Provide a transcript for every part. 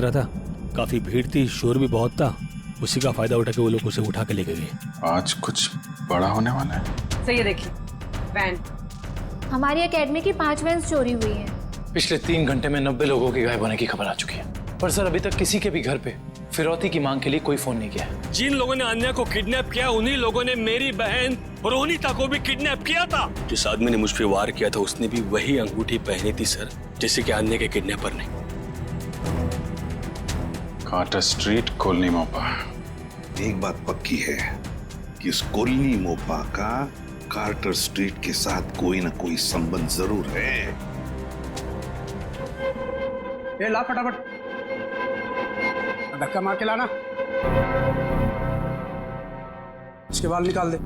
रहा था, काफी भीड़ थी, शोर भी बहुत था। उसी का फायदा उठा के वो लोग उसे उठा के ले गए। आज कुछ बड़ा होने वाला है। सही है, देखिए वैन। हमारी एकेडमी की 5 वैन्स चोरी हुई हैं। पिछले 3 घंटे में 90 लोगों के गायब होने की खबर आ चुकी है, पर सर अभी तक किसी के भी घर पे फिरौती की मांग के लिए कोई फोन नहीं किया है। जिन लोगों ने अन्या को किडनैप किया, उन्हीं लोगों ने मेरी बहन रोहिता को भी किडनैप किया था। जिस आदमी ने मुझ पे वार किया था, उसने भी वही अंगूठी पहनी थी सर, जैसे कि अन्य के किडनैपर ने। कार्टर स्ट्रीट, कॉलोनी मोपा। एक बात पक्की है कि इस कॉलोनी मोपा का कार्टर स्ट्रीट के साथ कोई ना कोई संबंध जरूर है। ये ला फटाफट, धक्का मार के लाना। इसके बाल निकाल दे।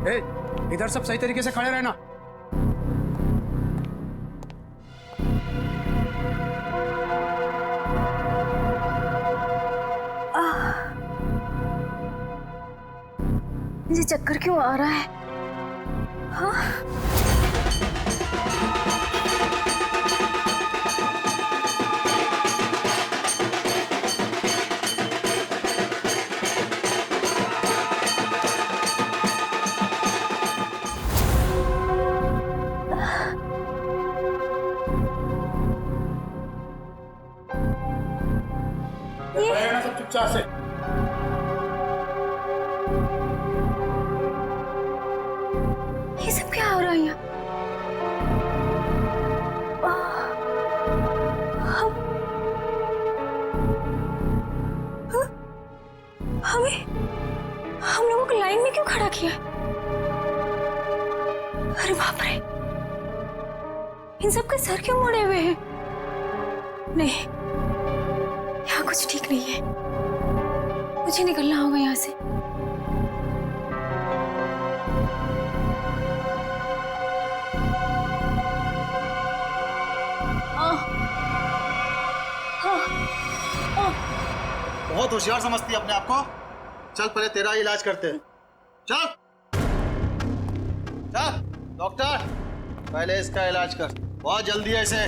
ए, इधर सब सही तरीके से खड़े रहना। मुझे चक्कर क्यों आ रहा है? हाँ? रहना सब चुपचाप से। ये सब क्या हो रहा है यहाँ? हमें हम लोगों को लाइन में क्यों खड़ा किया? अरे बाप रे, इन सब के सर क्यों मुड़े हुए हैं? नहीं, यहाँ कुछ ठीक नहीं है। मुझे निकलना होगा यहाँ से। बहुत होशियार समझती है अपने आप को। चल पहले तेरा इलाज करते हैं। चल चल डॉक्टर, पहले इसका इलाज कर। बहुत जल्दी है इसे।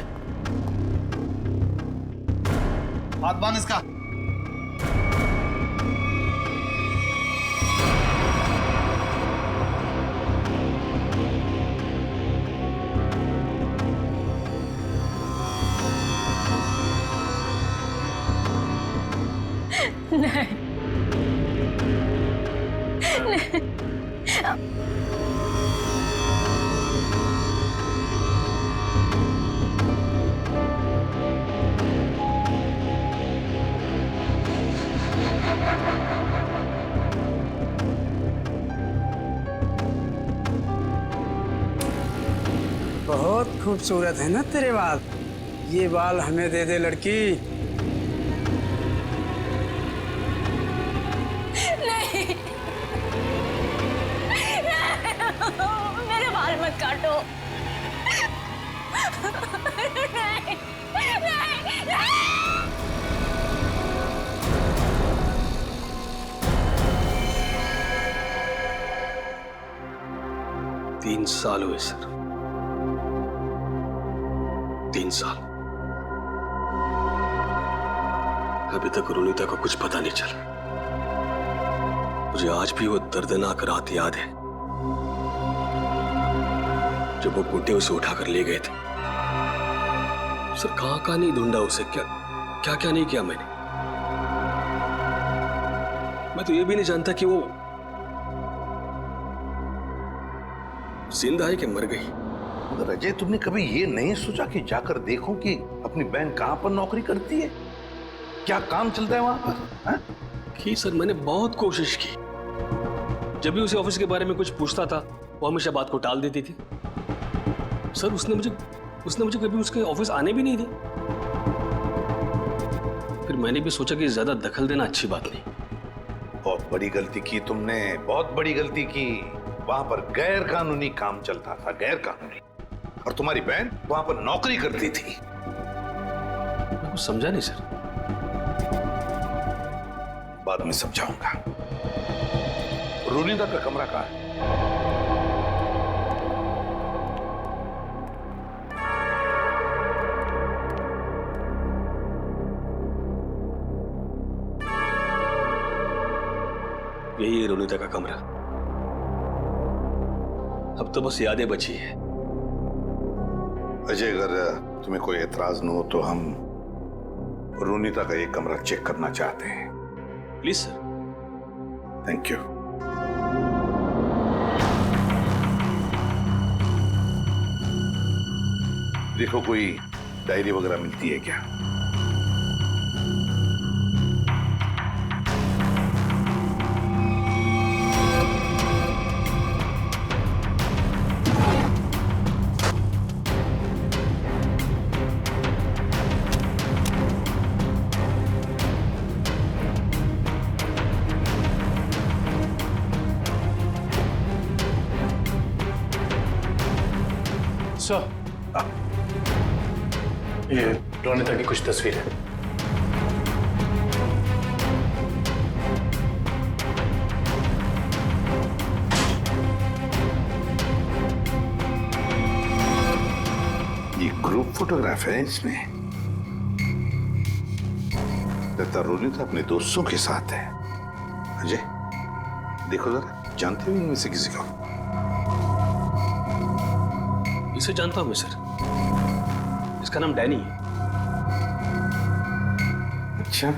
हाथ बांध इसका। नहीं, बहुत खूबसूरत है ना तेरे बाल। ये बाल हमें दे दे लड़की। नहीं, मेरे बाल मत काटो। नहीं, नहीं, नहीं। 3 साल हुए सर, 3 साल। अभी तक रोनिता को कुछ पता नहीं चला। मुझे आज भी वो दर्दनाक रात याद है जब वो गुड्डे उसे उठाकर ले गए थे। सर कहां कहां नहीं ढूंढा उसे, क्या क्या क्या नहीं किया मैंने। मैं तो ये भी नहीं जानता कि वो जिंदा है कि मर गई। मगर अजय, तुमने कभी ये नहीं सोचा कि जाकर देखो कि अपनी बहन कहां पर नौकरी करती है, क्या काम चलता है वहां पर? की सर, मैंने बहुत कोशिश की। जब भी उसे ऑफिस के बारे में कुछ पूछता था, वो हमेशा बात को टाल देती थी। सर उसने मुझे कभी उसके ऑफिस आने भी नहीं दी। फिर मैंने भी सोचा कि ज्यादा दखल देना अच्छी बात नहीं। बहुत बड़ी गलती की तुमने, बहुत बड़ी गलती की। वहां पर गैर कानूनी काम चलता था, गैर कानूनी। और तुम्हारी बहन वहां पर नौकरी करती थी। मैं कुछ समझा नहीं सर। बाद में समझाऊंगा। रोनिता का कमरा कहाँ है? यही है रोनिता का कमरा। अब तो बस यादें बची है। अजय, अगर तुम्हें कोई एतराज न हो तो हम रोनिता का ये कमरा चेक करना चाहते हैं। Please sir. Thank you. देखो, कोई डायरी वगैरह मिलती है क्या? सर, ये रोनिता की कुछ तस्वीरें। ये ग्रुप फोटोग्राफ है इसमें। लगता रोनिता अपने दोस्तों के साथ है। अजय, देखो जरा, जानते हो इनमें से किसी को? इसे जानता हूं मैं सर, इसका नाम डैनी है। अच्छा,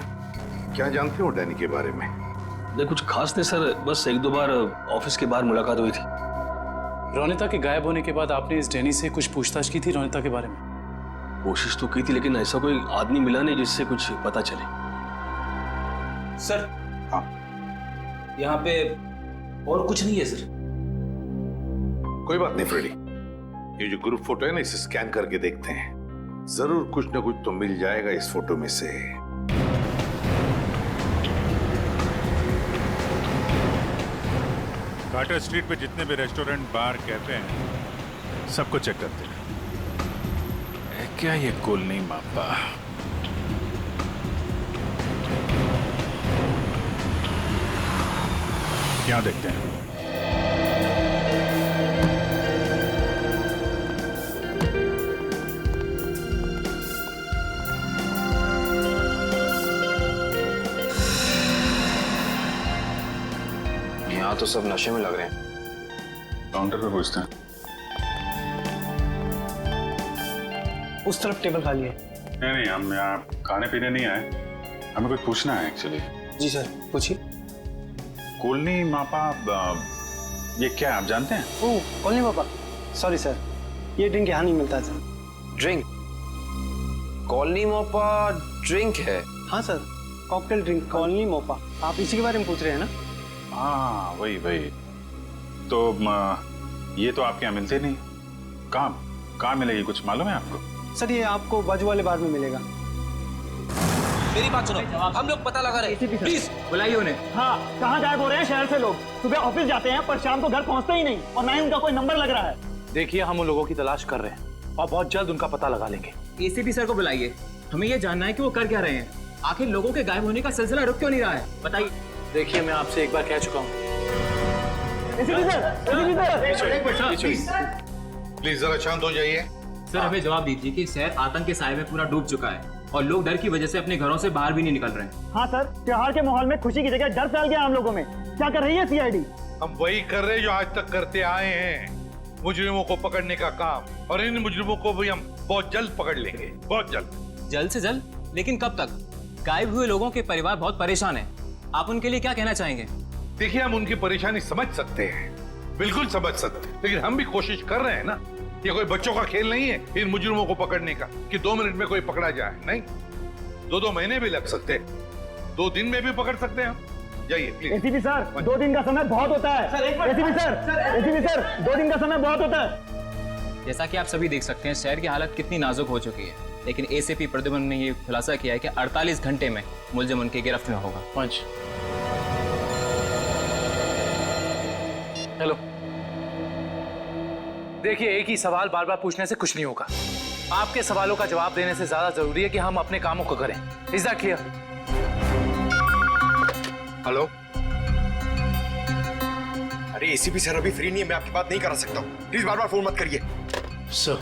क्या जानते हो डैनी के बारे में? नहीं, कुछ खास नहीं सर, बस एक दो बार ऑफिस के बाहर मुलाकात हुई थी। रोनिता के गायब होने के बाद आपने इस डैनी से कुछ पूछताछ की थी रोनिता के बारे में? कोशिश तो की थी, लेकिन ऐसा कोई आदमी मिला नहीं जिससे कुछ पता चले। सर, हाँ, यहाँ पे और कुछ नहीं है सर। कोई बात नहीं फ्रेडी, ये जो ग्रुप फोटो है ना, इसे स्कैन करके देखते हैं। जरूर कुछ ना कुछ तो मिल जाएगा इस फोटो में से। कार्टर स्ट्रीट पे जितने भी रेस्टोरेंट, बार, कैफे हैं, सबको चेक करते हैं। है क्या ये कॉलोनी मापा? क्या देखते हैं? यहाँ तो सब नशे में लग रहे हैं। काउंटर पे पूछते हैं। उस तरफ टेबल खाली है। नहीं, हम यहाँ खाने पीने नहीं आए, हमें कुछ पूछना है एक्चुअली। जी सर, पूछिए। कॉलोनी मापा, ये क्या है, आप जानते हैं? ओह, कॉलोनी पापा, सॉरी सर, ये ड्रिंक यहाँ नहीं मिलता sir. Drink? Colony Mopa drink है? हाँ sir, cocktail drink colony Mopa. आप इसी के बारे में पूछ रहे हैं ना? हाँ, वही। तो ये तो आपके यहाँ मिलते नहीं। कहाँ मिलेगी, कुछ मालूम है आपको? सर, ये आपको बाजू वाले बार में मिलेगा। मेरी बात सुनो, हम लोग पता लगा रहे हैं। प्लीज बुलाइए उन्हें। हाँ, कहाँ गायब हो रहे हैं शहर से लोग? सुबह ऑफिस जाते हैं पर शाम को घर पहुँचते ही नहीं, और ना ही उनका कोई नंबर लग रहा है। देखिए, हम उन लोगों की तलाश कर रहे हैं और बहुत जल्द उनका पता लगा लेंगे। एसीपी सर को बुलाइए, हमें ये जानना है कि वो कर क्या रहे हैं। आखिर लोगों के गायब होने का सिलसिला रुक क्यों नहीं रहा है, बताइए। देखिए, मैं आपसे एक बार कह चुका हूँ। प्लीज जरा शांत हो जाइए। सर, हमें जवाब दीजिए कि शहर आतंक के साए में पूरा डूब चुका है और लोग डर की वजह से अपने घरों से बाहर भी नहीं निकल रहे हैं। हाँ सर, त्योहार के माहौल में खुशी की जगह डर फैल गया हम लोगों में। क्या कर रही है सीआईडी? हम वही कर रहे हैं जो आज तक करते आए हैं, मुजरिमों को पकड़ने का काम। और इन मुजरिमों को भी हम बहुत जल्द पकड़ लेंगे, बहुत जल्द। जल्द से जल्द? लेकिन कब तक? गायब हुए लोगों के परिवार बहुत परेशान हैं। आप उनके लिए क्या कहना चाहेंगे? देखिए, हम उनकी परेशानी समझ सकते हैं, बिल्कुल समझ सकते हैं, लेकिन हम भी कोशिश कर रहे हैं ना। ये कोई बच्चों का खेल नहीं है इन मुजरिमों को पकड़ने का कि 2 मिनट में कोई पकड़ा जाए। नहीं, 2 महीने भी लग सकते हैं, 2 दिन में भी पकड़ सकते हैं हम। जाइए प्लीज। एसीपी सर, 2 दिन का समय बहुत होता है। एसीपी सर, 2 दिन का समय बहुत होता है। जैसा कि आप सभी देख सकते हैं, शहर की हालत कितनी नाजुक हो चुकी है, लेकिन एसीपी प्रद्युम्न ने ये खुलासा किया है कि 48 घंटे में मुलजिम उनकी गिरफ्त में होगा। पंच, हेलो। देखिए, एक ही सवाल बार बार पूछने से कुछ नहीं होगा। आपके सवालों का जवाब देने से ज्यादा जरूरी है कि हम अपने कामों को करें। Is that clear? हेलो। अरे एसीपी सर अभी फ्री नहीं है, मैं आपकी बात नहीं करा सकता हूँ। प्लीज बार बार फोन मत करिए। सर,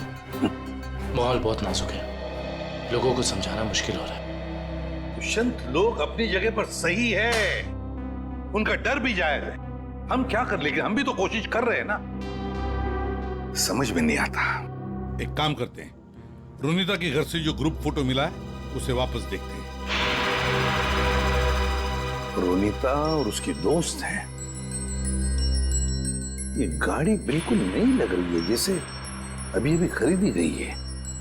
माहौल बहुत नाजुक है, लोगों को समझाना मुश्किल हो रहा है। दुष्यंत, लोग अपनी जगह पर सही है, उनका डर भी जायज है। हम क्या कर लेंगे, हम भी तो कोशिश कर रहे हैं ना। समझ में नहीं आता। एक काम करते हैं, रोनिता के घर से जो ग्रुप फोटो मिला है उसे वापस देखते हैं। रोनिता और उसकी दोस्त हैं। ये गाड़ी बिल्कुल नई लग रही है, जैसे अभी अभी खरीदी गई है।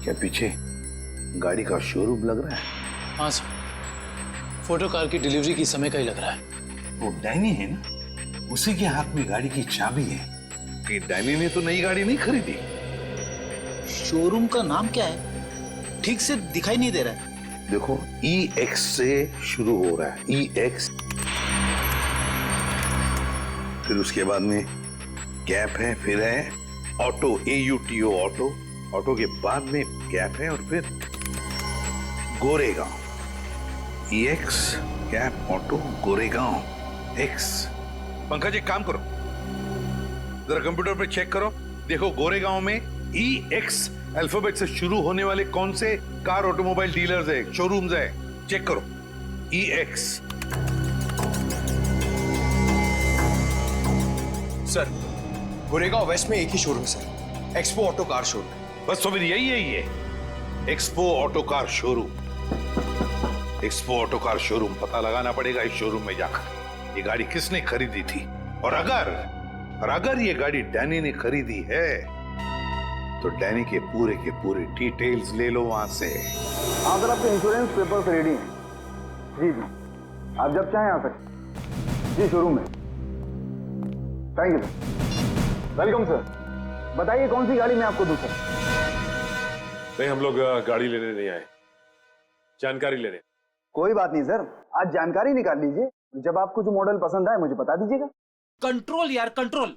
क्या पीछे गाड़ी का शोरूम लग रहा है? हाँ सर, फोटो कार की डिलीवरी की समय का ही लग रहा है। वो डैनी है ना, उसी के हाथ में गाड़ी की चाबी है। कि डैनी ने तो नई गाड़ी नहीं खरीदी। शोरूम का नाम क्या है? ठीक से दिखाई नहीं दे रहा है। देखो, EX से शुरू हो रहा है, EX। फिर उसके बाद में गैप है, फिर है ऑटो, AUTO ऑटो। ऑटो के बाद में गैप है और फिर Goregaon. EX gap auto Goregaon X। Pankaj एक काम करो, जरा कंप्यूटर पे चेक करो, देखो गोरेगांव में EX अल्फाबेट से शुरू होने वाले कौन से कार ऑटोमोबाइल डीलर्स है, शोरूम्स है, चेक करो। EX। सर, गोरेगांव वेस्ट में एक ही showroom sir, Expo Auto car showroom. बस तो फिर यही है ये, Expo Auto car showroom. Expo Auto car showroom पता लगाना पड़ेगा इस शोरूम में जाकर ये गाड़ी किसने खरीदी थी, और अगर ये गाड़ी डैनी ने खरीदी है तो डैनी के पूरे डिटेल्स ले लो वहां से। हाँ सर, आपके इंश्योरेंस पेपर्स रेडी हैं। जी जी, आप जब चाहें आ सकते। जी, शोरूम में। Thank you sir. Welcome sir. बताइए कौन सी गाड़ी मैं आपको दूं सर? नहीं, हम लोग गाड़ी लेने नहीं आए, जानकारी लेने। कोई बात नहीं सर, आज जानकारी निकाल लीजिए। जब आपको जो मॉडल पसंद आए मुझे बता दीजिएगा। कंट्रोल यार, कंट्रोल।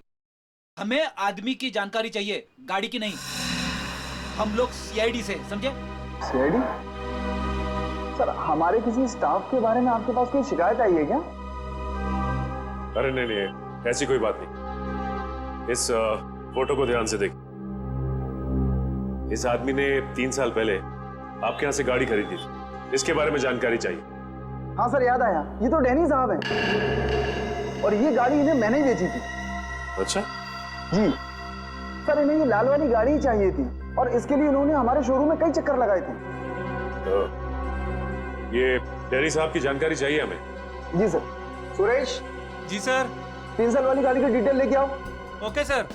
हमें आदमी की जानकारी चाहिए, गाड़ी की नहीं। हम लोग CID से, समझे? CID? सर, हमारे किसी स्टाफ के बारे में आपके पास कोई शिकायत आई है क्या? अरे नहीं, ऐसी कोई बात नहीं। इस फोटो को ध्यान से देख। इस आदमी ने 3 साल पहले आपके यहाँ से गाड़ी खरीदी थी, इसके बारे में जानकारी चाहिए। हाँ सर, याद आया, ये तो डैनी साहब हैं और ये गाड़ी इन्हें मैंने ही बेची थी। अच्छा जी सर, इन्हें ये लाल वाली गाड़ी ही चाहिए थी और इसके लिए इन्होंने हमारे शोरूम में कई चक्कर लगाए थे। तो ये डैनी साहब की जानकारी चाहिए हमें। जी सर। सुरेश। जी सर। 3 साल वाली गाड़ी की डिटेल लेके आओ। Okay sir.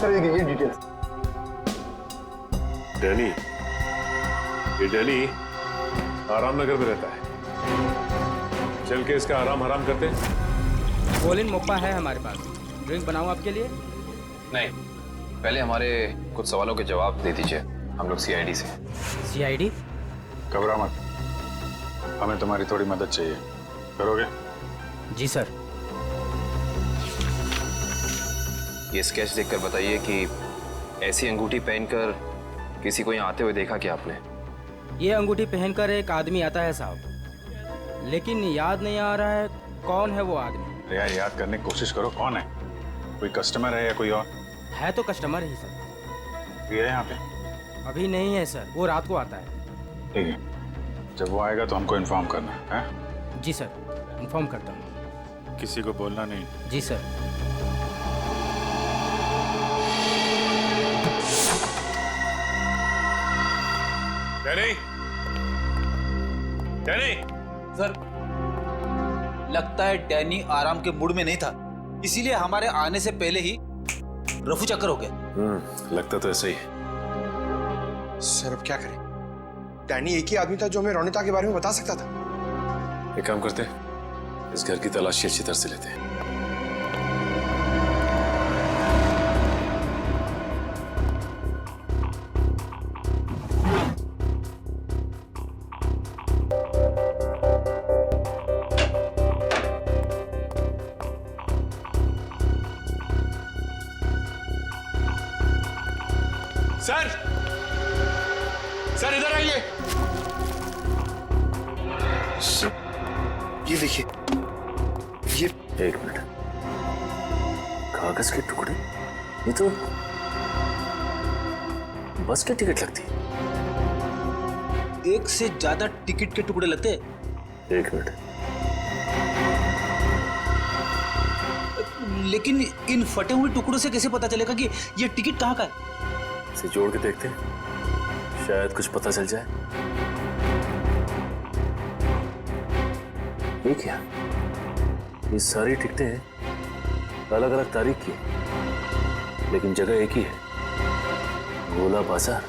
सर, ये डिटेल्स। डैनी, ये डैनी आराम नगर में रहता है। चल के इसका आराम हराम करते हैं। कोलिन मोप्पा है हमारे पास, ड्रिंक बनाऊं आपके लिए? नहीं, पहले हमारे कुछ सवालों के जवाब दे दीजिए, हम लोग CID से। CID? घबरा मत, हमें तुम्हारी थोड़ी मदद चाहिए, करोगे? जी सर। ये स्केच देखकर बताइए कि ऐसी अंगूठी पहनकर किसी को यहाँ आते हुए देखा क्या आपने? ये अंगूठी पहनकर एक आदमी आता है साहब, लेकिन याद नहीं आ रहा है कौन है वो आदमी। यार याद करने की कोशिश करो, कौन है? कोई कस्टमर है या कोई और? है तो कस्टमर ही सर। ये है यहाँ पे? अभी नहीं है सर, वो रात को आता है। ठीक है, जब वो आएगा तो हमको इन्फॉर्म करना है। जी सर, इन्फॉर्म करता हूँ। किसी को बोलना नहीं। जी सर। Danny, Danny. सर, लगता है डैनी आराम के मूड में नहीं था, इसीलिए हमारे आने से पहले ही रफू चक्कर हो गया। लगता तो ऐसा ही है। सर, अब क्या करें? डैनी एक ही आदमी था जो हमें रोनिता के बारे में बता सकता था। एक काम करते हैं, इस घर की तलाशी अच्छी तरह से लेते हैं। सर, सर इधर आइए। ये देखिए, एक मिनट, कागज के टुकड़े? ये तो बस की टिकट लगती है। एक से ज्यादा टिकट के टुकड़े लगते हैं। एक मिनट, लेकिन इन फटे हुए टुकड़ों से कैसे पता चलेगा कि ये टिकट कहाँ का है? इसे जोड़ के देखते हैं, शायद कुछ पता चल जाए। ये क्या? ये सारी टिकटें अलग अलग तारीख की हैं, लेकिन जगह एक ही है, गोला बाजार।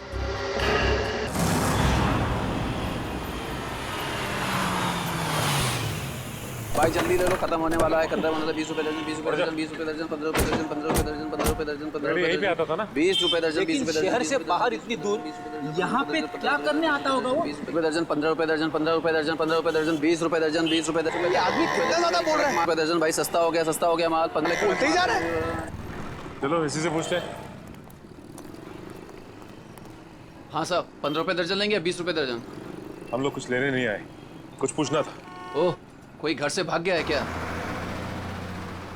भाई जल्दी ले लो, खत्म होने वाला है। 15 20 रुपए दर्जन, 20 रुपए दर्जन, 20 रुपए दर्जन, 15 रुपए दर्जन, 15 रुपए दर्जन, 15 रुपए दर्जन, 15 रुपए यहीं पे आता था ना? 20 रुपए दर्जन, 20 रुपए दर्जन। शहर से बाहर इतनी दूर यहाँ पे क्या करने आता होगा वो? 20 रुपए दर्जन, 15 रुपए दर्जन, 15 रुपए दर्जन, 15 रुपए दर्जन, 20 रुपए दर्जन, 20 रुपए दर्जन। ये आदमी कितना ज्यादा बोल रहा है। रुपए दर्जन भाई, सस्ता हो गया माल। 15 बोलते ही जा रहा है। चलो इसी से पूछते हैं। हाँ साहब, 15 रुपए दर्जन लेंगे या 20 रुपए दर्जन? हम लोग कुछ लेने नहीं आए, कुछ पूछना था। ओह, कोई घर से भाग गया है क्या?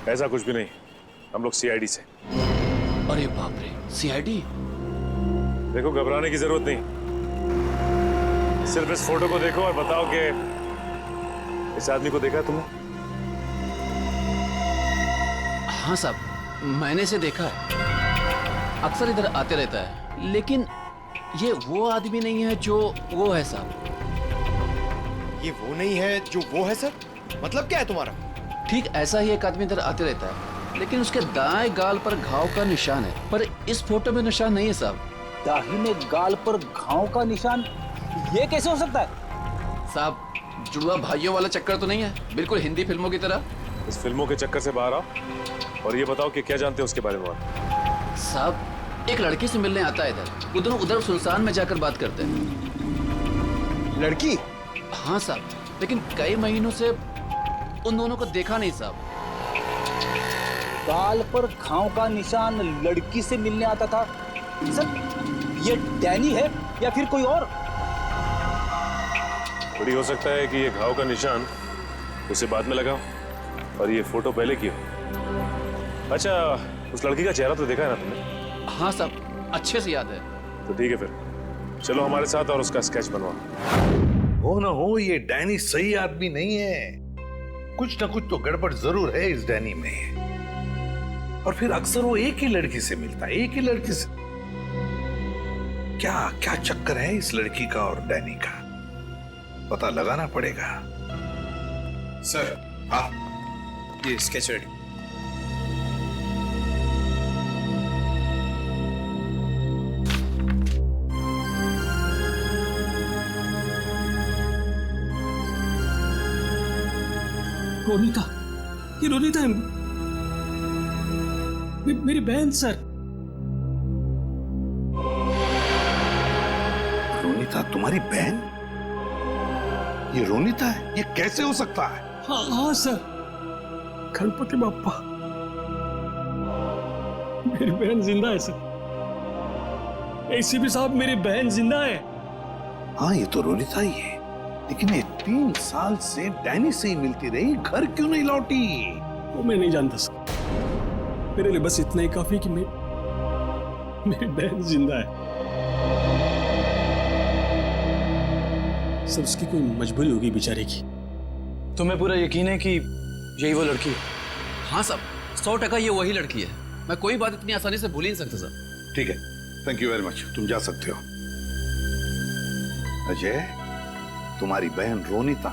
ऐसा कुछ भी नहीं, हम लोग सीआईडी से। अरे बाप रे, सीआईडी? देखो घबराने की जरूरत नहीं, सिर्फ इस फोटो को देखो और बताओ कि इस आदमी को देखा तुमने? हाँ साहब, मैंने इसे देखा है, अक्सर इधर आते रहता है, लेकिन ये वो आदमी नहीं है जो वो है साहब। ये वो नहीं है जो वो है सर? मतलब क्या है तुम्हारा? ठीक ऐसा ही एक आदमी इधर आते रहता है, लेकिन उसके दाएं गाल पर घाव का निशान है, पर इस फोटो में निशान नहीं है साहब। दाहिने गाल पर घाव का निशान? ये कैसे हो सकता है साहब? जुड़वा भाइयों वाला चक्कर तो नहीं है? बिल्कुल हिंदी फिल्मों की तरह। इस फिल्मों के चक्कर से बाहर आओ और ये बताओ कि क्या जानते हो उसके बारे में आप? साहब, एक लड़की से मिलने आता है इधर, वो दोनों उधर सुनसान में जाकर बात करते हैं। लड़की? हाँ साहब, लेकिन कई महीनों से उन दोनों को देखा नहीं साहब। गाल पर घाव का निशान, लड़की से मिलने आता था सर। ये डैनी है या फिर कोई और? बड़ी हो सकता है कि ये घाव का निशान उसे बाद में लगा और ये फोटो पहले की हो। अच्छा, उस लड़की का चेहरा तो देखा है ना तुमने? हाँ साहब, अच्छे से याद है। तो ठीक है, फिर चलो हमारे साथ और उसका स्केच बनवाओ। हो ना हो, ये डैनी सही आदमी नहीं है। कुछ ना कुछ तो गड़बड़ जरूर है इस डैनी में। और फिर अक्सर वो एक ही लड़की से मिलता है, एक ही लड़की से। क्या क्या चक्कर है इस लड़की का और डैनी का, पता लगाना पड़ेगा। सर, हाँ, ये स्केच रेडी। रोनीता, ये रोनीता है, मेरी बहन सर। रोनीता तुम्हारी बहन? ये रोनीता है? ये कैसे हो सकता है? हाँ सर, गणपति बाप्पा, मेरी बहन जिंदा है सर। एसीपी साहब, मेरी बहन जिंदा है। हाँ, ये तो रोनीता ही है, लेकिन ये 3 साल से डैनी से ही मिलती रही, घर क्यों नहीं लौटी? वो मैं नहीं जानता सर, मेरे लिए बस इतना ही काफी कि मेरी बहन जिंदा है सर। उसकी कोई मजबूरी होगी बेचारे की। तुम्हें पूरा यकीन है कि यही वो लड़की है? हाँ साहब, 100% ये वही लड़की है। मैं कोई बात इतनी आसानी से भूल ही नहीं सकता सर। ठीक है, थैंक यू वेरी मच, तुम जा सकते हो। अजय, तुम्हारी बहन रोनीता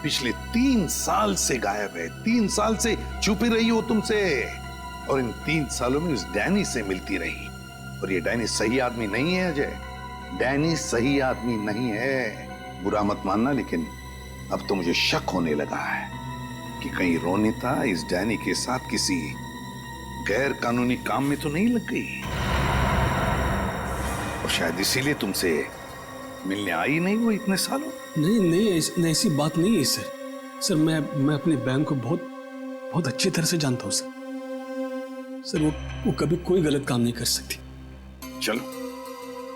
पिछले 3 साल से गायब है। 3 साल से छुपी रही हो तुमसे, और इन 3 सालों में उस डैनी से मिलती रही। और ये डैनी सही आदमी नहीं है अजय, डैनी सही आदमी नहीं है। बुरा मत मानना, लेकिन अब तो मुझे शक होने लगा है कि कहीं रोनीता इस डैनी के साथ किसी गैर कानूनी काम में तो नहीं लग गई, और शायद इसीलिए तुमसे मिलने आई नहीं वो इतने सालों। नहीं, ऐसी बात नहीं है सर। सर, मैं अपनी बहन को बहुत अच्छी तरह से जानता हूँ सर। वो कभी कोई गलत काम नहीं कर सकती। चलो,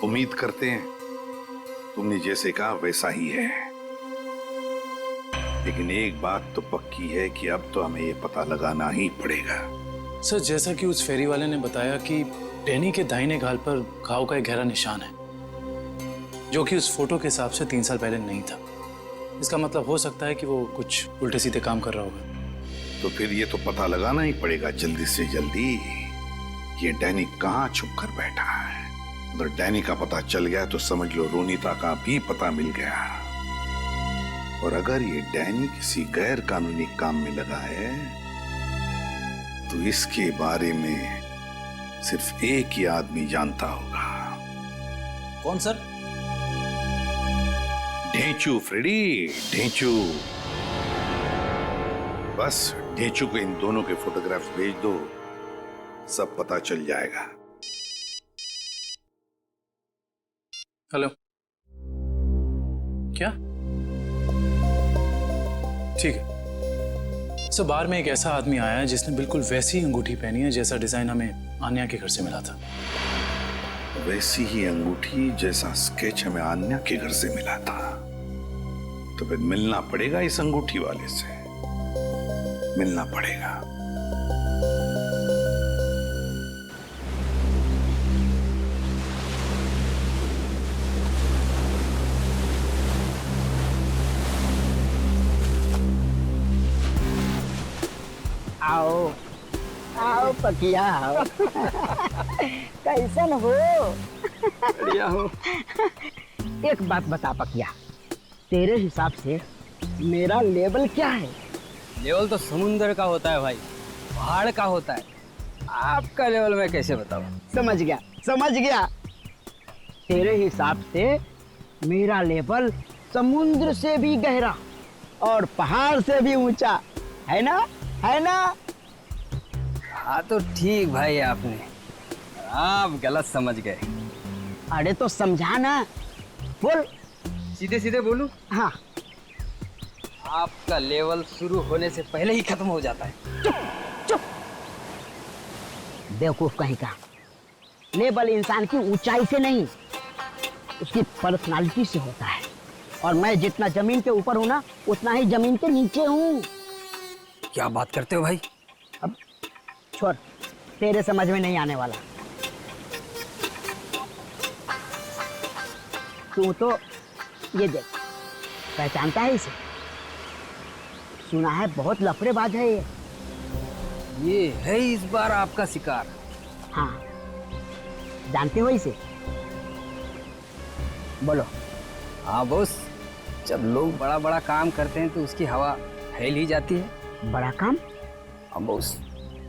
उम्मीद करते हैं तुमने जैसे कहा वैसा ही है। लेकिन एक बात तो पक्की है कि अब तो हमें ये पता लगाना ही पड़ेगा। सर, जैसा कि उस फेरी वाले ने बताया कि डैनी के दाहिने गाल पर घाव का एक गहरा निशान है, जो कि उस फोटो के हिसाब से 3 साल पहले नहीं था। इसका मतलब हो सकता है कि वो कुछ उल्टे सीधे काम कर रहा होगा। तो फिर ये तो पता लगाना ही पड़ेगा जल्दी से जल्दी, ये डैनी कहाँ छुप कर बैठा है। अगर डैनी का पता चल गया तो समझ लो रोनीता का भी पता मिल गया। और अगर ये डैनी किसी गैर कानूनी काम में लगा है तो इसके बारे में सिर्फ एक ही आदमी जानता होगा। कौन सर? ढेंचू फ्रेडी, ढेंचू। बस ढेंचू को इन दोनों के फोटोग्राफ्स भेज दो, सब पता चल जाएगा। हेलो, क्या? ठीक है सर, बार में एक ऐसा आदमी आया है जिसने बिल्कुल वैसी अंगूठी पहनी है जैसा डिजाइन हमें आन्या के घर से मिला था। वैसी ही अंगूठी जैसा स्केच हमें आन्या के घर से मिला था। तो फिर मिलना पड़ेगा इस अंगूठी वाले से, मिलना पड़ेगा। आओ आओ पकिया आओ। कैसन हो? बढ़िया हो। एक बात बता पकिया, तेरे हिसाब से मेरा लेवल क्या है? लेवल तो समुंदर का होता है भाई, पहाड़ का होता है। आपका लेवल मैं कैसे बताऊं? समझ गया समझ गया। तेरे हिसाब से मेरा लेवल समुद्र से भी गहरा और पहाड़ से भी ऊंचा है ना, है ना? हाँ तो ठीक भाई, आपने आप गलत समझ गए। अरे तो समझा ना, बोल। सीधे सीधे बोलूं? हाँ। आपका लेवल शुरू होने से पहले ही खत्म हो जाता है। चुप चुप, बेवकूफ कहीं का। लेवल इंसान की ऊंचाई से नहीं, उसकी पर्सनालिटी से होता है। और मैं जितना जमीन के ऊपर हूं ना, उतना ही जमीन के नीचे हूं। क्या बात करते हो भाई? अब छोड़, तेरे समझ में नहीं आने वाला। तू तो ये देख, पहचानता है इसे? सुना है बहुत लफड़ेबाज है ये है इस बार आपका शिकार। हाँ, जानते हो इसे? बोलो। हाँ बॉस, जब लोग बड़ा बड़ा काम करते हैं तो उसकी हवा फैल ही जाती है। बड़ा काम? हाँ बॉस,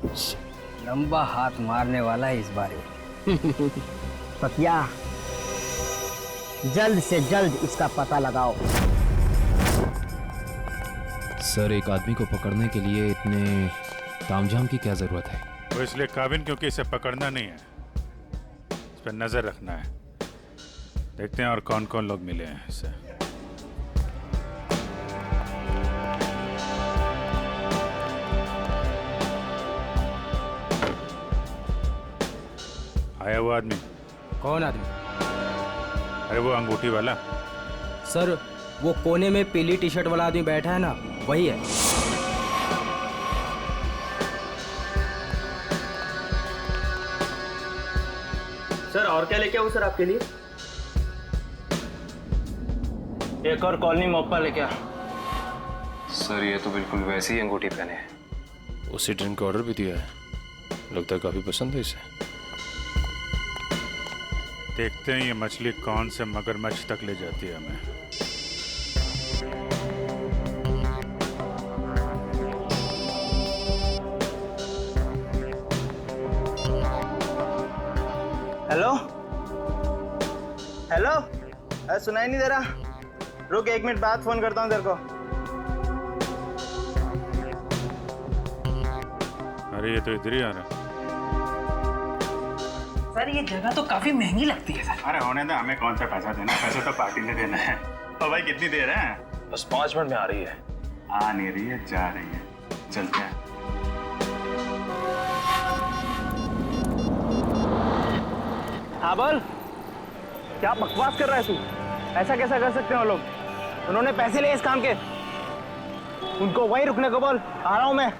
कुछ लंबा हाथ मारने वाला है इस बार। पकिया, जल्द से जल्द इसका पता लगाओ। सर, एक आदमी को पकड़ने के लिए इतने तामझाम की क्या जरूरत है? वो इसलिए काबिन क्योंकि इसे पकड़ना नहीं है, इस पर नजर रखना है। देखते हैं और कौन कौन लोग मिले हैं इससे। आया वो आदमी? कौन आदमी? अरे वो अंगूठी वाला। सर, वो कोने में पीली टी शर्ट वाला आदमी बैठा है ना, वही है। सर, और क्या लेके आऊं सर आपके लिए? एक और कॉलोनी मोपा लेके आ। सर, ये तो बिल्कुल वैसी ही अंगूठी पहने है। उसी ड्रिंक का ऑर्डर भी दिया है, लगता है काफी पसंद है इसे। देखते हैं ये मछली कौन से मगरमच्छ तक ले जाती है हमें। हेलो हेलो, अरे सुनाई नहीं दे रहा? रुक, 1 मिनट बाद फोन करता हूँ तेरे को। अरे ये तो इधर ही आ रहा है। सर, ये जगह तो काफी महंगी लगती है सर। अरे होने दो, हमें कौन सा पैसा देना है, पैसा तो पार्टी ने देना है। और भाई कितनी देर है? बस 5 मिनट में आ रही है। आ नहीं रही है, जा रही है। चलते हैं। हाँ बोल, क्या बकवास कर रहा है तू? ऐसा कैसा कर सकते हो लोग? उन्होंने पैसे लिए इस काम के। उनको वहीं रुकने को बोल, आ रहा हूं मैं।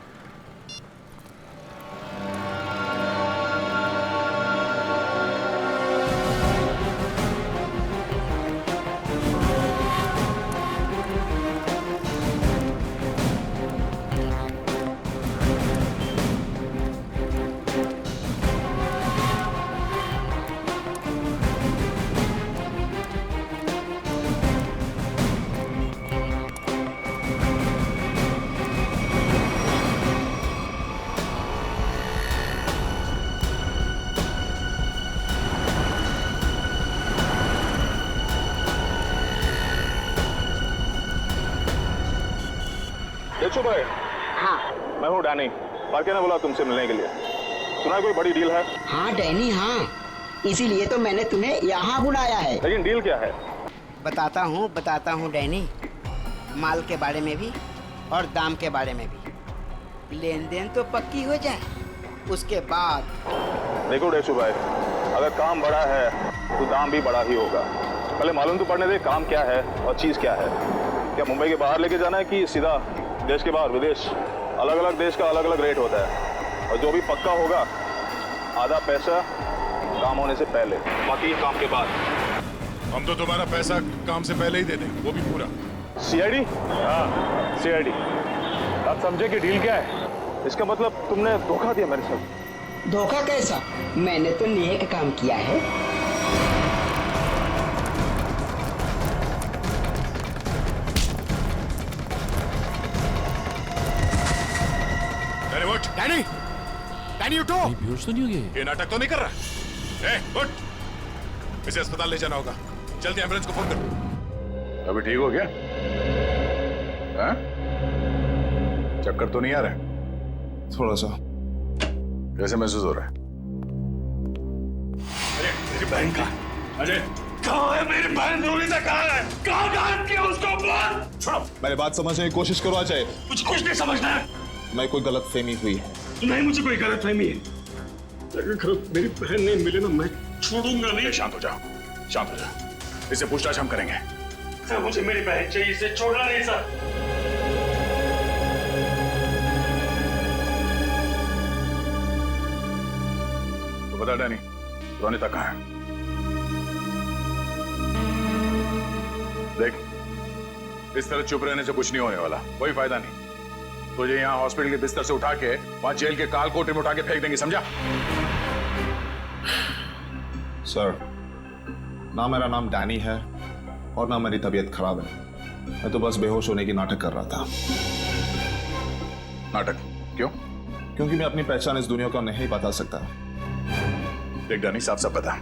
देखो भाई, हाँ मैं हूँ डैनी। पार्के ने बोला तुमसे मिलने के लिए। सुना है कोई बड़ी डील है? हाँ डैनी हाँ, इसीलिए तो मैंने तुम्हें यहाँ बुलाया है। लेकिन डील क्या है? बताता हूँ डैनी। माल के बारे में भी और दाम के बारे में भी। लेन देन तो पक्की हो जाए, उसके बाद। देखो डेशु भाई, अगर काम बड़ा है तो दाम भी बड़ा ही होगा। पहले मालूम तो पड़ने दे काम क्या है और चीज क्या है। क्या मुंबई के बाहर लेके जाना है कि सीधा देश के बाहर? विदेश अलग अलग देश का अलग अलग रेट होता है, और जो भी पक्का होगा आधा पैसा काम होने से पहले, बाकी काम के बाद। हम तो तुम्हारा पैसा काम से पहले ही दे देंगे, वो भी पूरा। सीआईडी? हाँ सीआईडी। आप समझे कि डील क्या है? इसका मतलब तुमने धोखा दिया मेरे साथ। धोखा कैसा? मैंने तो नेक काम किया है। डैनी, डैनी उठो। बेहोश तो नहीं हो गए? ये नाटक तो नहीं कर रहा? उठ, इसे अस्पताल ले जाना होगा। जल्दी एम्बुलेंस को फोन करो। अभी ठीक हो गया? हाँ? चक्कर तो नहीं आ रहा? थोड़ा सा। कैसे महसूस हो रहा है? अरे मेरी बहन कहाँ? अरे कहाँ है मेरी बहन? रोनिता कहाँ है? कहाँ गायब किया उसको? बोल। छोड़ो। मेरी बात समझने की कोशिश करो अजय। मुझे कुछ नहीं समझना है। मैं कोई गलत फहमी हुई है? नहीं, मुझे कोई गलत फहमी है। अगर मेरी बहन नहीं मिले ना, मैं छोड़ूंगा नहीं। शांत हो जाओ, शांत हो जाओ। इसे पूछताछ हम करेंगे। सर मुझे मेरी बहन चाहिए, इसे छोड़ना नहीं सर। तो बता डैनी, रोनिता कहाँ है? देख, इस तरह चुप रहने से कुछ नहीं होने वाला, कोई फायदा नहीं। तुझे यहाँ हॉस्पिटल के बिस्तर से उठा के वहां जेल के काल कोठरी में उठा के फेंक देंगे, समझा? सर, ना मेरा नाम डैनी है और ना मेरी तबीयत खराब है। मैं तो बस बेहोश होने की नाटक कर रहा था। नाटक? क्यों? क्योंकि मैं अपनी पहचान इस दुनिया को नहीं बता सकता। देख डैनी, साफ साफ बता,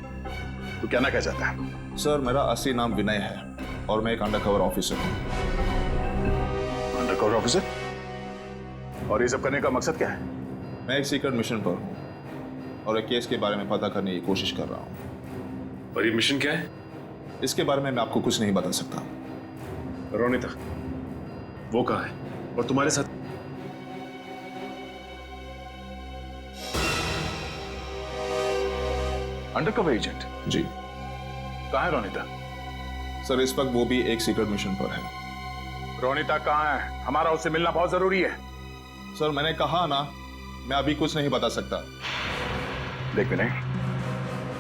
तू क्या ना कह जाता है? सर, मेरा असली नाम विनय है और मैं एक अंडरकवर ऑफिसर हूँ। Undercover officer? और ये सब करने का मकसद क्या है? मैं एक सीक्रेट मिशन पर हूँ और एक केस के बारे में पता करने की कोशिश कर रहा हूँ। और ये मिशन क्या है? इसके बारे में मैं आपको कुछ नहीं बता सकता। रोनिता, वो कहाँ है? और तुम्हारे साथ? Undercover agent? जी। कहाँ है रोनिता? सर, इस वक्त वो भी एक सीक्रेट मिशन पर है। रोनिता कहाँ है? हमारा उससे मिलना बहुत जरूरी है। सर, मैंने कहा ना, मैं अभी कुछ नहीं बता सकता। देख विनय,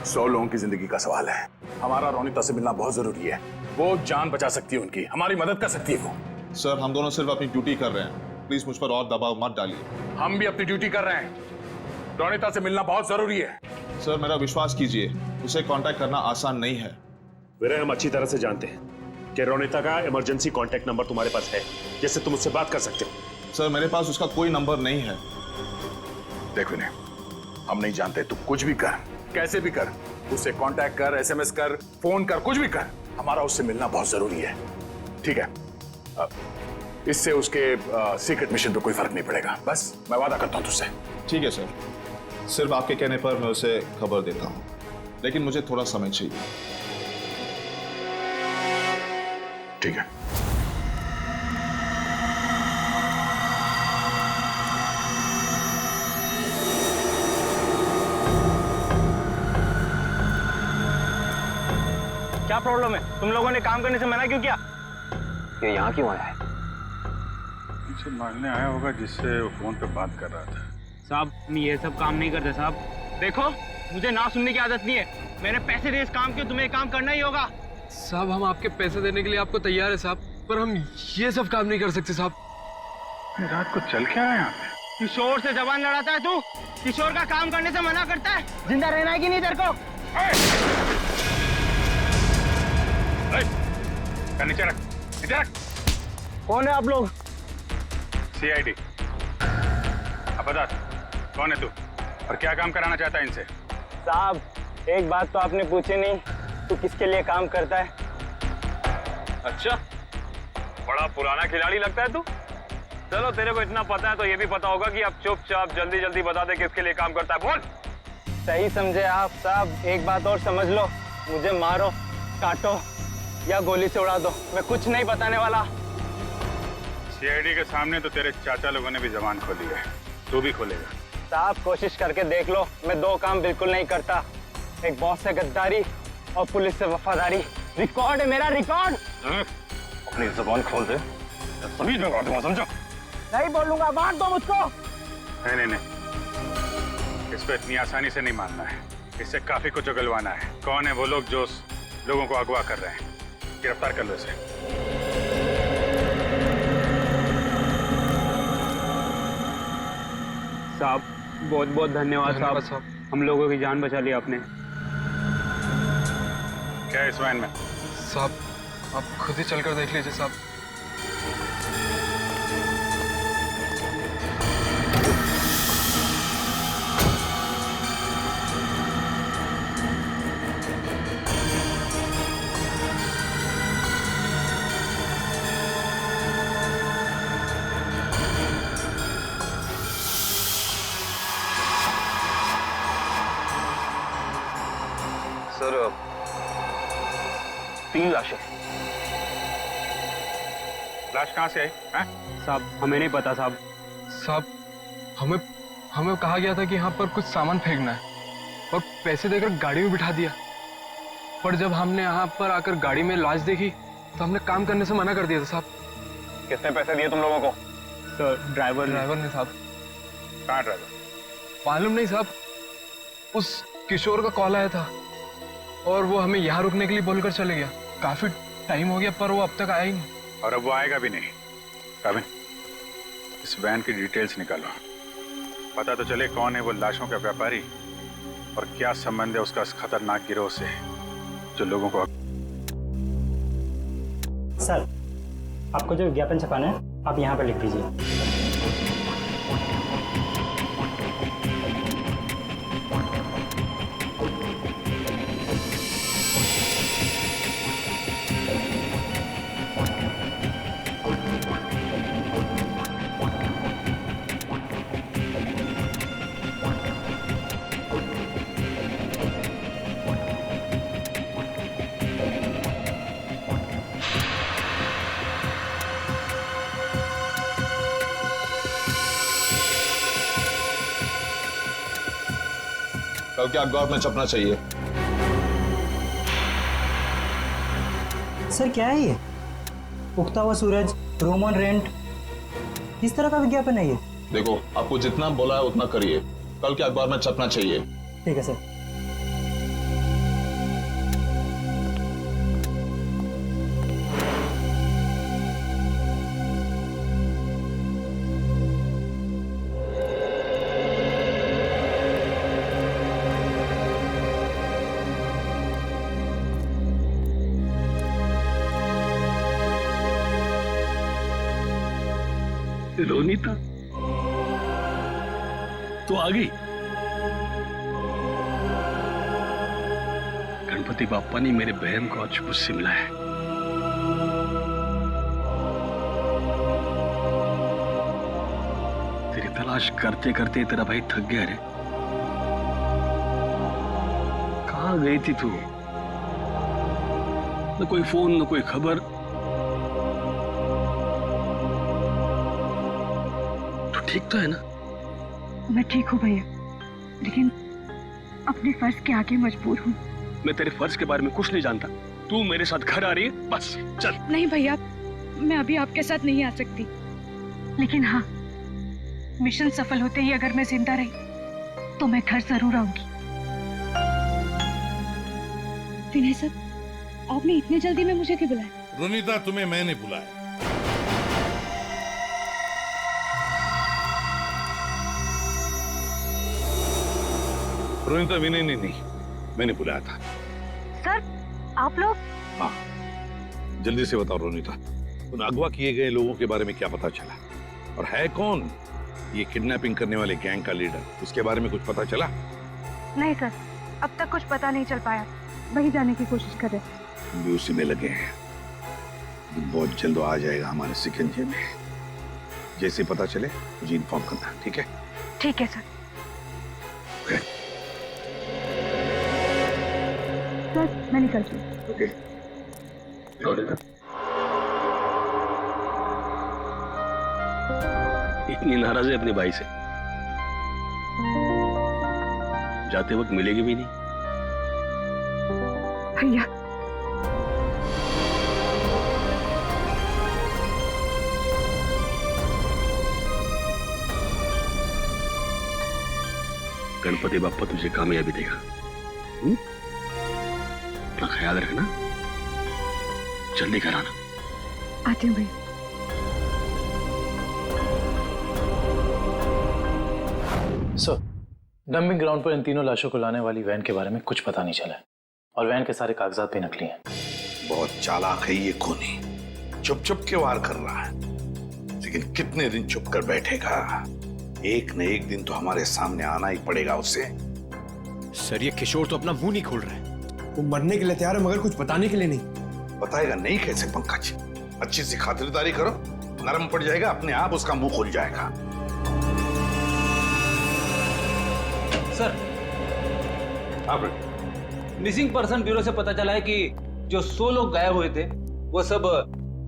100 लोगों की जिंदगी का सवाल है। हमारा रोनिता से मिलना बहुत जरूरी है। वो जान बचा सकती है उनकी, हमारी मदद कर सकती है वो। सर, हम दोनों सिर्फ अपनी ड्यूटी कर रहे हैं। प्लीज मुझ पर और दबाव मत डालिए। हम भी अपनी ड्यूटी कर रहे हैं। रोनिता से मिलना बहुत जरूरी है। सर, मेरा विश्वास कीजिए, उसे कांटेक्ट करना आसान नहीं है। विनय, हम अच्छी तरह से जानते हैं कि रोनिता का इमरजेंसी कांटेक्ट नंबर तुम्हारे पास है, जिससे तुम उससे बात कर सकते हो। सर, मेरे पास उसका कोई नंबर नहीं है। देख विनय, हम नहीं जानते, तू कुछ भी कर, कैसे भी कर, उससे कांटेक्ट कर, एसएमएस कर, फोन कर, कुछ भी कर, हमारा उससे मिलना बहुत जरूरी है, ठीक है? इससे उसके सीक्रेट मिशन पे कोई फर्क नहीं पड़ेगा, बस मैं वादा करता हूं तुझसे। ठीक है सर, सिर्फ आपके कहने पर मैं उसे खबर देता हूं, लेकिन मुझे थोड़ा समय चाहिए। ठीक है। क्या प्रॉब्लम है? तुम लोगों ने काम करने से मना क्यों किया? ये यहाँ क्यों आया है? मुझसे मांगने आया होगा जिससे वो फोन पे बात कर रहा था। साहब हम ये सब काम नहीं करते साहब। देखो मुझे ना सुनने की आदत नहीं है। मैंने पैसे दिए इस काम के, तुम्हें काम करना ही होगा। साहब हम आपके पैसे देने के लिए आपको तैयार है साहब, पर हम ये सब काम नहीं कर सकते साहब। रात को चल क्या है यहाँ पे? किशोर से जबान लड़ाता है तू? किशोर का काम करने से मना करता है? जिंदा रहना है कि नहीं तेरे को? नीचे रख, नीचे रख। कौन है आप लोग? CID। अब बता कौन है तू और क्या काम कराना चाहता है इनसे? साहब एक बात तो आपने पूछी नहीं, तू किसके लिए काम करता है? अच्छा, बड़ा पुराना खिलाड़ी लगता है तू। चलो तेरे को इतना पता है तो ये भी पता होगा कि अब चुपचाप जल्दी जल्दी बता दे किसके लिए काम करता है। बोल। सही समझे आप साहब। एक बात और समझ लो, मुझे मारो, काटो या गोली से उड़ा दो, मैं कुछ नहीं बताने वाला। CID के सामने तो तेरे चाचा लोगों ने भी जबान खोली है, तू भी खोलेगा। साहब कोशिश करके देख लो, मैं दो काम बिल्कुल नहीं करता, एक बॉस से गद्दारी और पुलिस से वफादारी। रिकॉर्ड है मेरा, रिकॉर्ड। अपनी जबान खोल दे, सभी में बात समझो। नहीं बोलूंगा, बांट दो मुझको। नहीं, इसको इतनी आसानी से नहीं मानना है, इससे काफी कुछ उगलवाना है। कौन है वो लोग जो लोगों को अगवा कर रहे हैं? गिरफ्तार कर लो इसे। साहब बहुत बहुत धन्यवाद साहब, हम लोगों की जान बचा ली आपने। क्या है इस वैन में? साहब आप खुद ही चलकर देख लीजिए साहब। सर 3 लाशें। लाश कहाँ से आई? साहब हमें नहीं पता साहब। साहब हमें कहा गया था कि यहाँ पर कुछ सामान फेंकना है और पैसे देकर गाड़ी में बिठा दिया, पर जब हमने यहाँ पर आकर गाड़ी में लाश देखी तो हमने काम करने से मना कर दिया था साहब। कितने पैसे दिए तुम लोगों को? सर ड्राइवर ने साहब। कहाँ ड्राइवर? मालूम नहीं साहब, उस किशोर का कॉल आया था और वो हमें यहाँ रुकने के लिए बोलकर चले गया। काफी टाइम हो गया पर वो अब तक आया ही नहीं। और अब वो आएगा भी नहीं। काबिन, इस वैन की डिटेल्स निकालो, पता तो चले कौन है वो लाशों का व्यापारी और क्या संबंध है उसका इस खतरनाक गिरोह से जो लोगों को। सर आपको जो विज्ञापन छपाना है आप यहाँ पर लिख दीजिए। कल के अखबार में छपना चाहिए। सर क्या है ये? उगता हुआ सूरज, रूम ऑन रेंट, किस तरह का विज्ञापन है ये? देखो आपको जितना बोला है उतना करिए, कल के अखबार में छपना चाहिए। ठीक है सर। रोनीता तो आ गई। गणपति बापा ने मेरे बहन को आज मुझसे मिलाया है। तेरी तलाश करते करते तेरा भाई थक गया रे। कहाँ गई थी तू? न कोई फोन न कोई खबर। ठीक तो है ना? मैं ठीक हूँ भैया, लेकिन अपने फर्ज के आगे मजबूर हूँ। मैं तेरे फर्ज के बारे में कुछ नहीं जानता। तू मेरे साथ घर आ रही है, बस चल। नहीं भैया, मैं अभी आपके साथ नहीं आ सकती। लेकिन हाँ, मिशन सफल होते ही अगर मैं जिंदा रही तो मैं घर जरूर आऊंगी। विनय सर, आपने इतनी जल्दी में मुझे क्यों बुलाया? रोनिता, तुम्हें मैंने बुलाया। रोनिता, विनय ने नहीं, मैंने बुलाया था। सर, आप लोग? हाँ, जल्दी से बताओ रोनिता, उन अगवा किए गए लोगों के बारे में क्या पता चला? और है कौन ये किडनैपिंग करने वाले गैंग का लीडर? उसके बारे में कुछ पता चला? नहीं सर, अब तक कुछ पता नहीं चल पाया। वही जाने की कोशिश कर रहे। हम भी उसी में लगे हैं। बहुत जल्द आ जाएगा हमारे शिकंजे में। जैसे पता चले मुझे इन्फॉर्म करना, ठीक है? ठीक है सर। सर, मैं निकलती हूँ। ओके। इतनी नाराज है अपने भाई से, जाते वक्त मिलेगी भी नहीं। भैया, गणपति बाप्पा तुझे कामयाबी देगा। अपना ख्याल रखना, जल्दी घर आना। आती हूँ भैया। सर, डंपिंग ग्राउंड पर इन तीनों लाशों को लाने वाली वैन के बारे में कुछ पता नहीं चला है और वैन के सारे कागजात भी नकली हैं। बहुत चालाक है ये खूनी, चुप चुप के वार कर रहा है। लेकिन कितने दिन चुप कर बैठेगा? एक न एक दिन तो हमारे सामने आना ही पड़ेगा उसे। सर, ये किशोर तो अपना मुंह नहीं खोल रहा है। वो मरने के लिए तैयार है मगर कुछ बताने के लिए नहीं। बताएगा नहीं कैसे पंकज? अच्छी सी खातिरदारी करो, नरम पड़ जाएगा, अपने आप उसका मुंह खुल जाएगा। सर, मिसिंग पर्सन ब्यूरो से पता चला है कि जो 100 लोग गायब हुए थे वो सब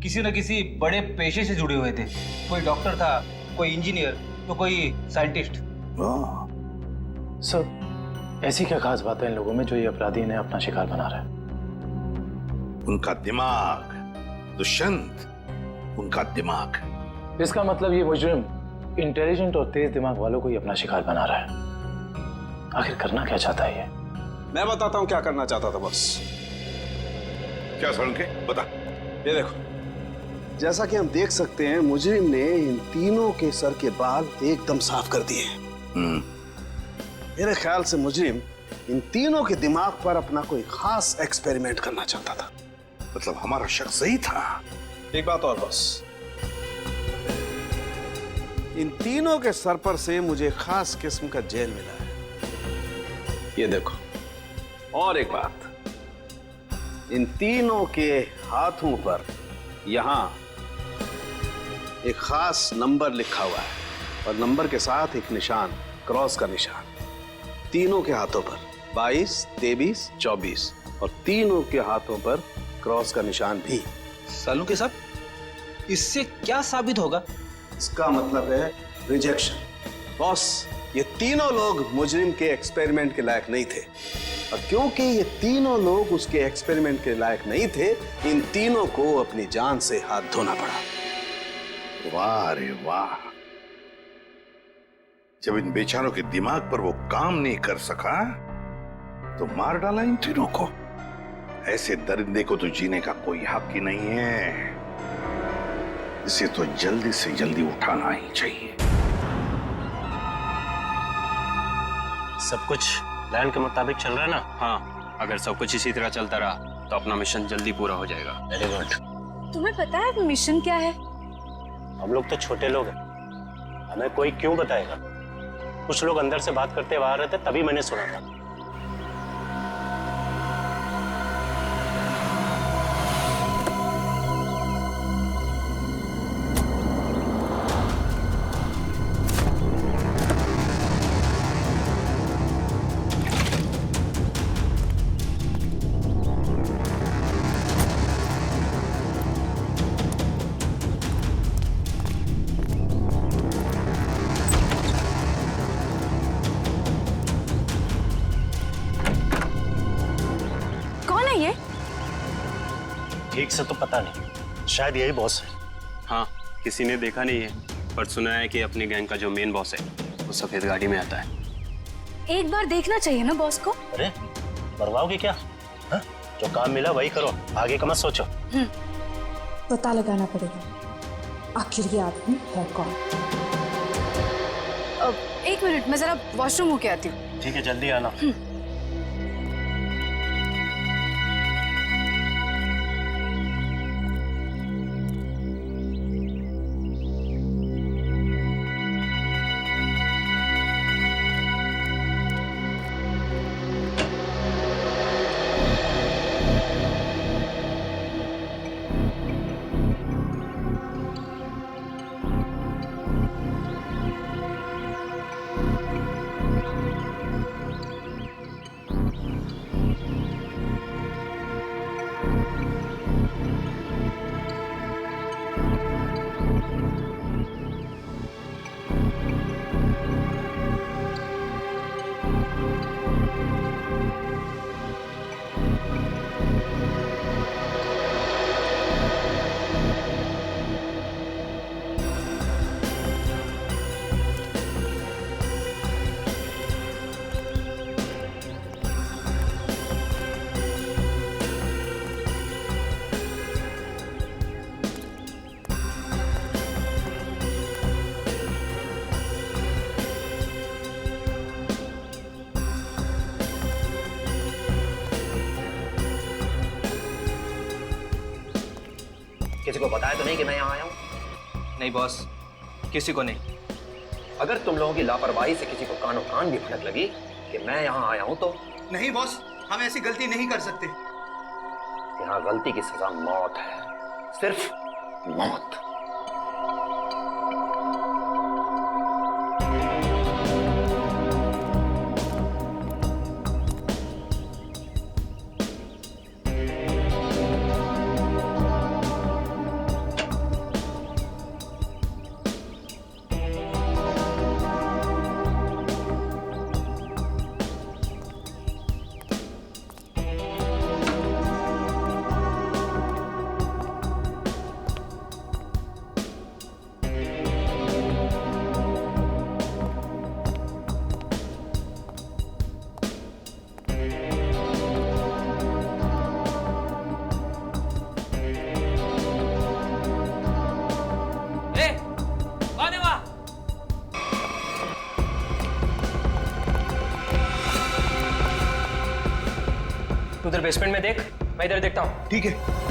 किसी न किसी बड़े पेशे से जुड़े हुए थे। कोई डॉक्टर था, कोई इंजीनियर, तो कोई साइंटिस्ट। सर, ऐसी क्या खास बात है इन लोगों में जो ये अपराधी इन्हें अपना शिकार बना रहा है? उनका दिमाग दुष्यंत, उनका दिमाग। इसका मतलब ये मुजरिम इंटेलिजेंट और तेज दिमाग वालों को ही अपना शिकार बना रहा है। आखिर करना क्या चाहता है ये? मैं बताता हूं क्या करना चाहता था बस। क्या सड़के? बता। ये देखो, जैसा कि हम देख सकते हैं, मुजरिम ने इन तीनों के सर के बाल एकदम साफ कर दिए। मेरे ख्याल से मुजरिम इन तीनों के दिमाग पर अपना कोई खास एक्सपेरिमेंट करना चाहता था। मतलब हमारा शक सही था। एक बात और बस, इन तीनों के सर पर से मुझे खास किस्म का जेल मिला है। ये देखो, और एक बात, इन तीनों के हाथों पर यहां एक खास नंबर लिखा हुआ है और नंबर के साथ एक निशान, क्रॉस का निशान। तीनों के हाथों पर 22, 23, 24 और तीनों के हाथों पर क्रॉस का निशान भी। सालू के साथ इससे क्या साबित होगा? इसका मतलब है रिजेक्शन। बॉस, ये तीनों लोग मुजरिम के एक्सपेरिमेंट के लायक नहीं थे और क्योंकि ये तीनों लोग उसके एक्सपेरिमेंट के लायक नहीं थे, इन तीनों को अपनी जान से हाथ धोना पड़ा। वाह रे वाह! जब इन बेचारों के दिमाग पर वो काम नहीं कर सका तो मार डाला इन तीनों को। ऐसे दरिंदे को तो जीने का कोई हक ही नहीं है। इसे तो जल्दी से जल्दी उठाना ही चाहिए। सब कुछ प्लान के मुताबिक चल रहा है ना? हाँ, अगर सब कुछ इसी तरह चलता रहा तो अपना मिशन जल्दी पूरा हो जाएगा। Very good. तुम्हें पता है मिशन क्या है? हम लोग तो छोटे लोग हैं, हमें कोई क्यों बताएगा? कुछ लोग अंदर से बात करते हुए आ रहे थे, तभी मैंने सुना था। ठीक से तो पता नहीं, शायद यही बॉस है। हाँ, किसी ने देखा नहीं है, पर सुना है कि अपनी गैंग का जो मेन बॉस है वो सफेद गाड़ी में आता है। एक बार देखना चाहिए ना बॉस को। अरे मरवाओगे क्या? हा? जो काम मिला वही करो, आगे का मत सोचो। पता लगाना पड़ेगा आखिर ये आदमी है कौन। एक मिनट, मैं जरा वॉशरूम होके आती हूँ। ठीक है, जल्दी आना। किसी को बताया तो नहीं कि मैं यहाँ आया हूँ? नहीं बॉस, किसी को नहीं। अगर तुम लोगों की लापरवाही से किसी को कानों कान भी भनक लगी कि मैं यहाँ आया हूँ तो? नहीं बॉस, हम ऐसी गलती नहीं कर सकते। यहाँ गलती की सजा मौत है, सिर्फ मौत। उधर बेसमेंट में देख, मैं इधर देखता हूँ। ठीक है।